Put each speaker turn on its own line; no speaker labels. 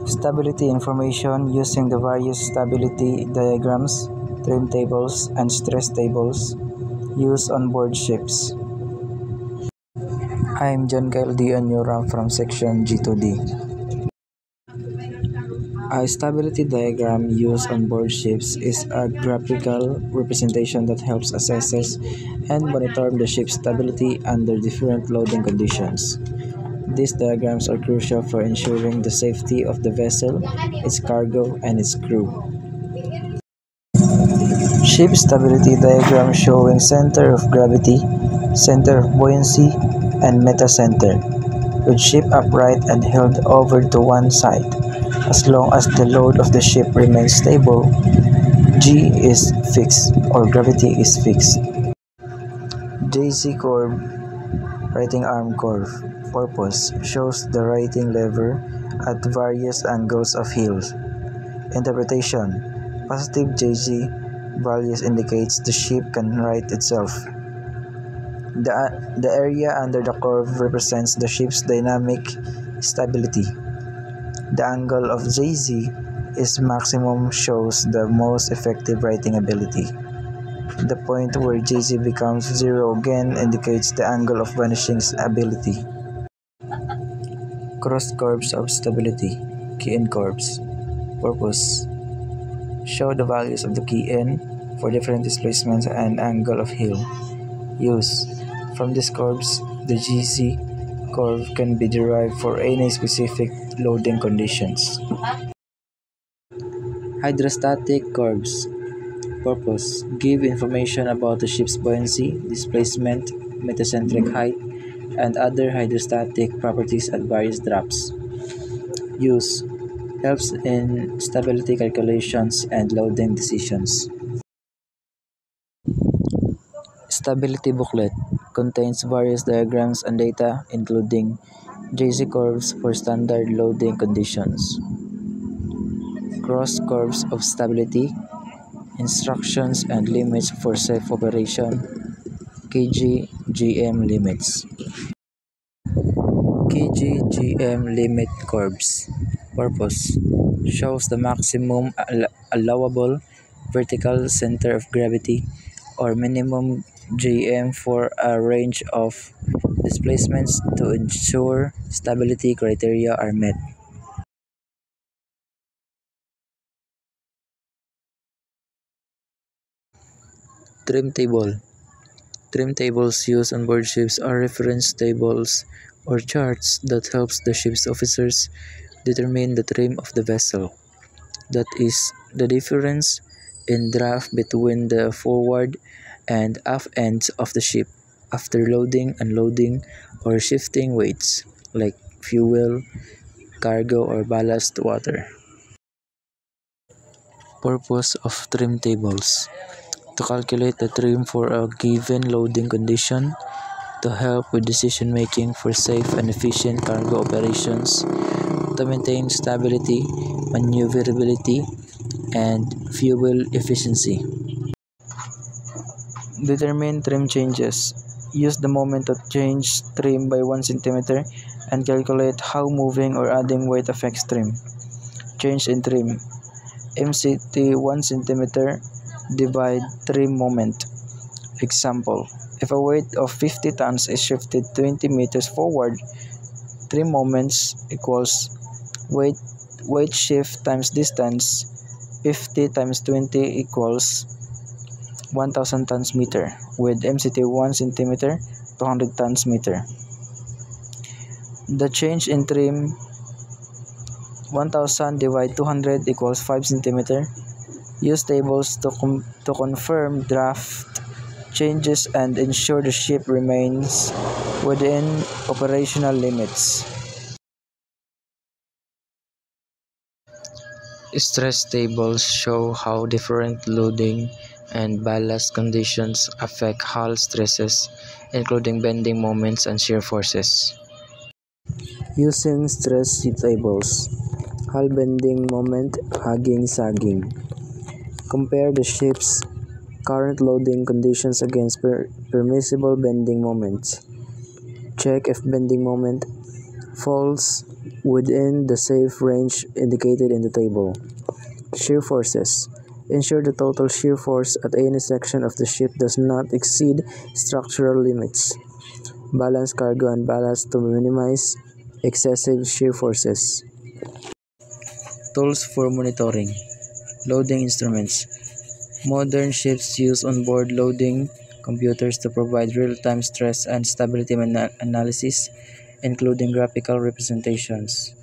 Stability information using the various stability diagrams, trim tables, and stress tables used on board ships. I'm John Kyle D. Anyura from section G2D. A stability diagram used on board ships is a graphical representation that helps assess and monitor the ship's stability under different loading conditions. These diagrams are crucial for ensuring the safety of the vessel, its cargo, and its crew. Ship stability diagram showing center of gravity, center of buoyancy, and metacenter, with ship upright and held over to one side. As long as the load of the ship remains stable, G is fixed or gravity is fixed. JZ curve, writing arm curve, purpose shows the writing lever at various angles of heel. Interpretation: positive JZ values indicates the ship can right itself. The area under the curve represents the ship's dynamic stability. The angle of JZ is maximum shows the most effective writing ability. The point where JZ becomes zero again indicates the angle of vanishing ability. Cross curves of stability, key-in curves. Purpose: show the values of the key-in for different displacements and angle of heel. Use: from these curves, the GZ curve can be derived for any specific loading conditions. Hydrostatic curves. Purpose: give information about the ship's buoyancy, displacement, metacentric height, and other hydrostatic properties at various drops. Use: helps in stability calculations and loading decisions. Stability booklet contains various diagrams and data, including JZ curves for standard loading conditions, cross curves of stability, instructions and limits for safe operation, KG/GM limits. KG/GM limit curves. Purpose: shows the maximum allowable vertical center of gravity or minimum GM for a range of displacements to ensure stability criteria are met. Trim table. Trim tables used on board ships are reference tables or charts that helps the ship's officers determine the trim of the vessel. That is, the difference in draft between the forward and aft ends of the ship after loading, unloading, or shifting weights like fuel, cargo, or ballast water. Purpose of trim tables: to calculate the trim for a given loading condition, to help with decision making for safe and efficient cargo operations, to maintain stability, maneuverability, and fuel efficiency. Determine trim changes. Use the moment to change trim by 1 cm and calculate how moving or adding weight affects trim. Change in trim. MCT 1 cm divide trim moment. Example: if a weight of 50 tons is shifted 20 meters forward, trim moments equals weight shift times distance. 50 times 20 equals 1000 tons meter, with MCT 1 cm 200 tons meter. The change in trim: 1000 divide 200 equals 5 cm. Use tables to confirm draft changes and ensure the ship remains within operational limits. Stress tables show how different loading and ballast conditions affect hull stresses, including bending moments and shear forces. Using stress tables: hull bending moment, hugging, sagging. Compare the ship's current loading conditions against permissible bending moments. Check if bending moment falls within the safe range indicated in the table. Shear forces. Ensure the total shear force at any section of the ship does not exceed structural limits. Balance cargo and ballast to minimize excessive shear forces. Tools for monitoring. Loading instruments. Modern ships use onboard loading computers to provide real-time stress and stability analysis, including graphical representations.